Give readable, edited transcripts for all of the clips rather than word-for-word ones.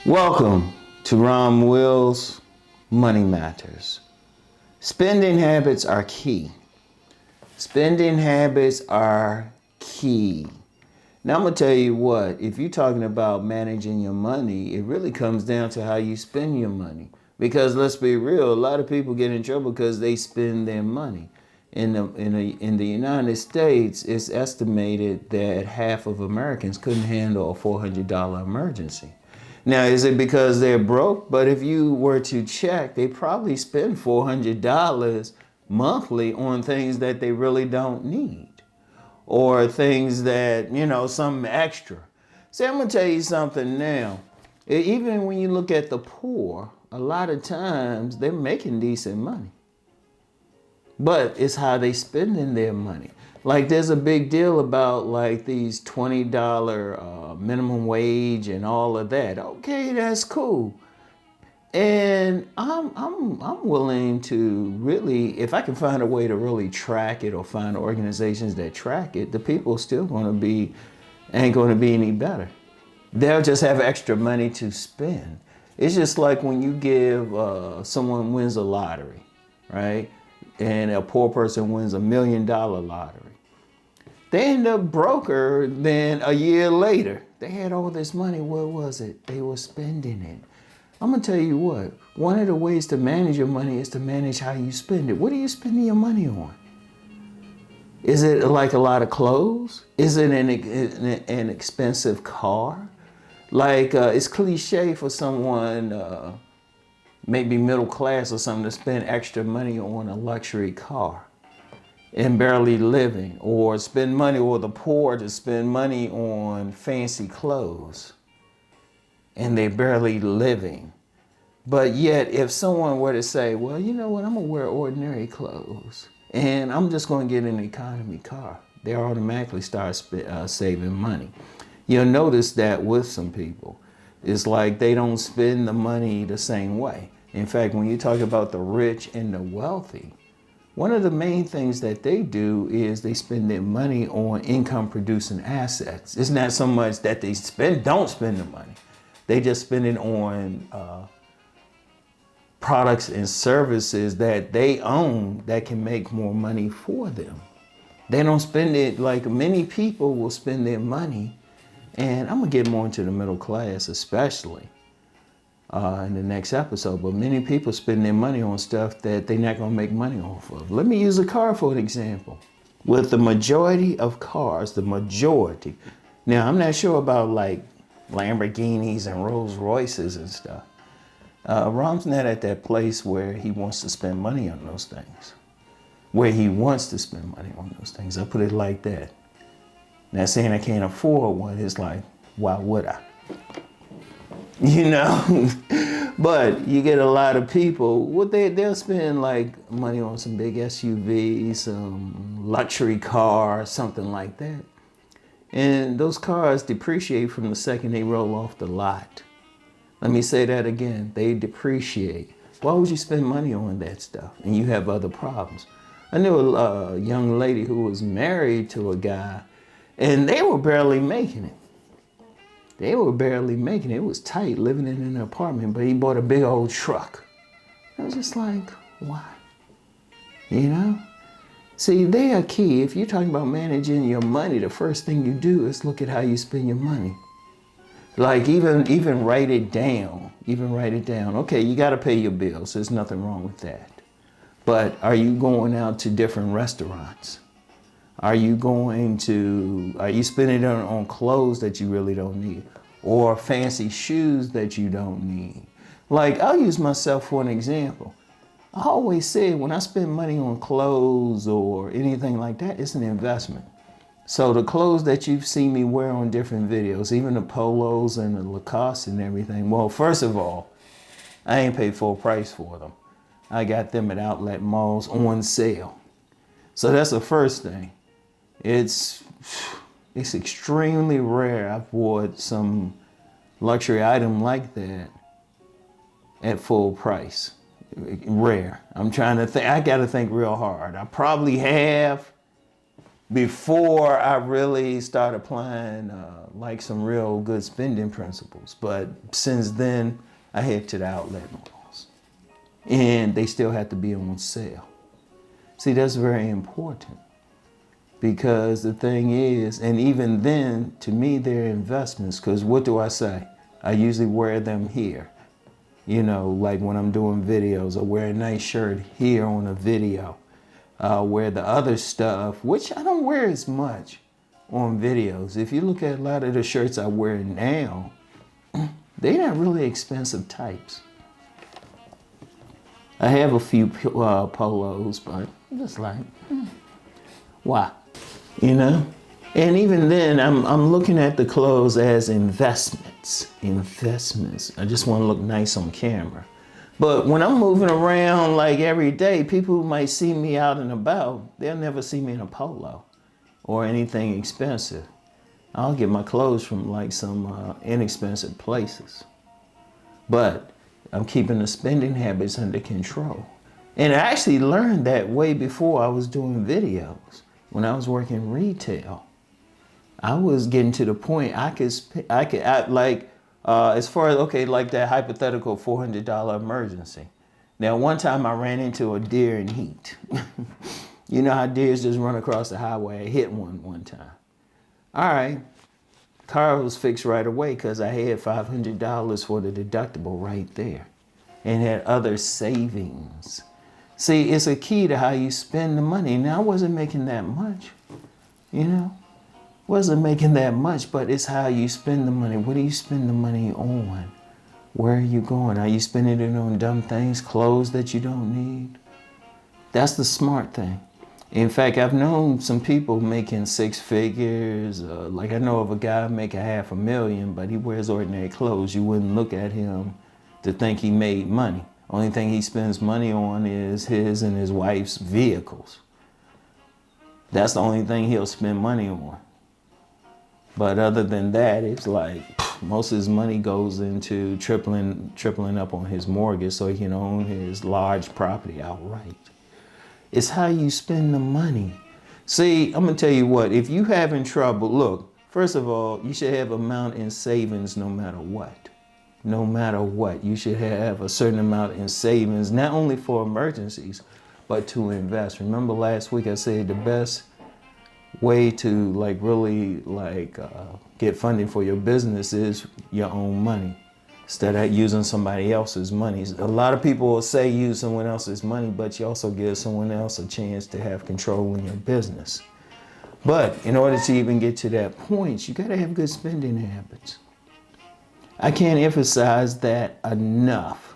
Welcome to Rom Wills Money Matters. Spending habits are key. Spending habits are key. Now I'm going to tell you what, if you're talking about managing your money, it really comes down to how you spend your money. Because let's be real, a lot of people get in trouble because they spend their money. In the United States, it's estimated that half of Americans couldn't handle a $400 emergency. Now, is it because they're broke? But if you were to check, they probably spend $400 monthly on things that they really don't need. Or things that, something extra. See, I'm going to tell you something now. Even when you look at the poor, a lot of times they're making decent money. But it's how they spending their money. Like there's a big deal about like these $20 minimum wage and all of that. Okay, that's cool. And I'm willing to really, if I can find a way to really track it or find organizations that track it, the people still ain't going to be any better. They'll just have extra money to spend. It's just like when you give someone wins a lottery, right? And a poor person wins $1 million lottery. They end up broker than a year later. They had all this money. What was it? They were spending it. I'm going to tell you what. One of the ways to manage your money is to manage how you spend it. What are you spending your money on? Is it like a lot of clothes? Is it an expensive car? Like it's cliche for someone maybe middle class or something to spend extra money on a luxury car and barely living, or spend money, or the poor to spend money on fancy clothes and they're barely living. But yet if someone were to say, well, you know what, I'm gonna wear ordinary clothes and I'm just gonna get an economy car, they automatically start saving money. You'll notice that with some people, it's like they don't spend the money the same way. In fact, when you talk about the rich and the wealthy, one of the main things that they do is they spend their money on income producing assets. It's not so much that they don't spend the money. They just spend it on products and services that they own that can make more money for them. They don't spend it like many people will spend their money. And I'm gonna get more into the middle class, especially in the next episode. But many people spend their money on stuff that they're not gonna make money off of. Let me use a car for an example. With the majority of cars, the majority. Now, I'm not sure about like Lamborghinis and Rolls Royces and stuff. Rom's not at that place where he wants to spend money on those things. Where he wants to spend money on those things. I'll put it like that. Now, saying I can't afford one is like, why would I? But you get a lot of people, they'll spend like money on some big SUVs, some luxury cars, something like that. And those cars depreciate from the second they roll off the lot. Let me say that again, they depreciate. Why would you spend money on that stuff? And you have other problems. I knew a young lady who was married to a guy, and they were barely making it. They were barely making it. It was tight living in an apartment, but he bought a big old truck. I was just like, why? See, they are key. If you're talking about managing your money, the first thing you do is look at how you spend your money. Like even write it down. Even write it down. Okay, you got to pay your bills. There's nothing wrong with that. But are you going out to different restaurants? Are you spending it on clothes that you really don't need? Or fancy shoes that you don't need? Like, I'll use myself for an example. I always say when I spend money on clothes or anything like that, it's an investment. So the clothes that you've seen me wear on different videos, even the polos and the Lacoste and everything, well, first of all, I ain't paid full price for them. I got them at outlet malls on sale. So that's the first thing. It's extremely rare I've bought some luxury item like that at full price. Rare. I'm trying to think. I got to think real hard. I probably have, before I really started applying like some real good spending principles. But since then, I head to the outlet malls, and they still have to be on sale. See, that's very important, because the thing is, and even then, to me, they're investments, because what do I say? I usually wear them here. You know, like when I'm doing videos, I wear a nice shirt here on a video. Wear the other stuff, which I don't wear as much on videos. If you look at a lot of the shirts I wear now, they're not really expensive types. I have a few polos, but I'm just like, why? You know? And even then, I'm looking at the clothes as investments. Investments. I just want to look nice on camera. But when I'm moving around like every day, people who might see me out and about, they'll never see me in a polo or anything expensive. I'll get my clothes from like some inexpensive places. But I'm keeping the spending habits under control. And I actually learned that way before I was doing videos. When I was working retail, I was getting to the point I could as far as, okay, like that hypothetical $400 emergency. Now, one time I ran into a deer in heat. You know how deers just run across the highway? I hit one time. All right, car was fixed right away because I had $500 for the deductible right there and had other savings. See, it's a key to how you spend the money. Now, I wasn't making that much, you know? Wasn't making that much, but it's how you spend the money. What do you spend the money on? Where are you going? Are you spending it on dumb things, clothes that you don't need? That's the smart thing. In fact, I've known some people making six figures. Like I know of a guy making $500,000, but he wears ordinary clothes. You wouldn't look at him to think he made money. Only thing he spends money on is his and his wife's vehicles. That's the only thing he'll spend money on. But other than that, it's like most of his money goes into tripling up on his mortgage so he can own his large property outright. It's how you spend the money. See, I'm gonna tell you what, if you having trouble, look, first of all, you should have amount in savings no matter what. No matter what, you should have a certain amount in savings, not only for emergencies, but to invest. Remember last week I said the best way to really get funding for your business is your own money instead of using somebody else's money. A lot of people will say use someone else's money, but you also give someone else a chance to have control in your business. But in order to even get to that point, you got to have good spending habits. I can't emphasize that enough.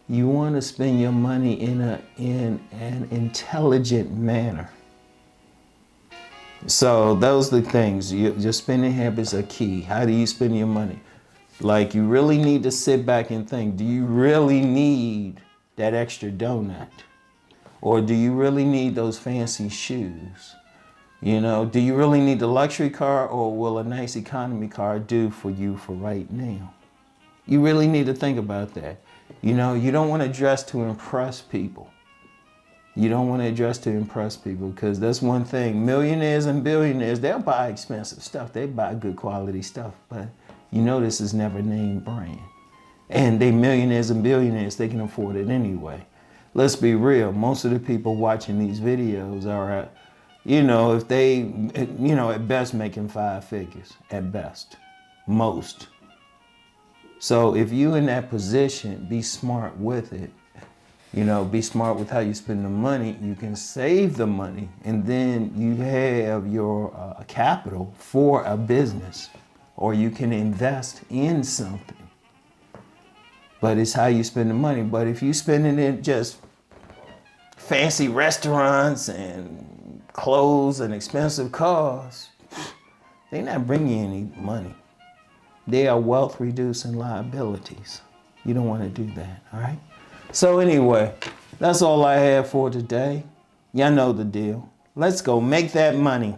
You want to spend your money in an intelligent manner. So those are the things. Your spending habits are key. How do you spend your money? Like, you really need to sit back and think, do you really need that extra donut? Or do you really need those fancy shoes? You know, do you really need the luxury car, or will a nice economy car do for you for right now? You really need to think about that. You know, you don't want to dress to impress people. You don't want to dress to impress people, because that's one thing. Millionaires and billionaires, they'll buy expensive stuff. They buy good quality stuff, but you know this is never name brand. And they millionaires and billionaires, they can afford it anyway. Let's be real. Most of the people watching these videos are, if they, at best making 5 figures, at best, most. So if you in that position, be smart with it. Be smart with how you spend the money. You can save the money, and then you have your capital for a business, or you can invest in something. But it's how you spend the money. But if you spending it just fancy restaurants and clothes and expensive cars, they're not bringing you any money. They are wealth reducing liabilities. You don't want to do that, all right? So anyway, that's all I have for today. Y'all know the deal. Let's go make that money.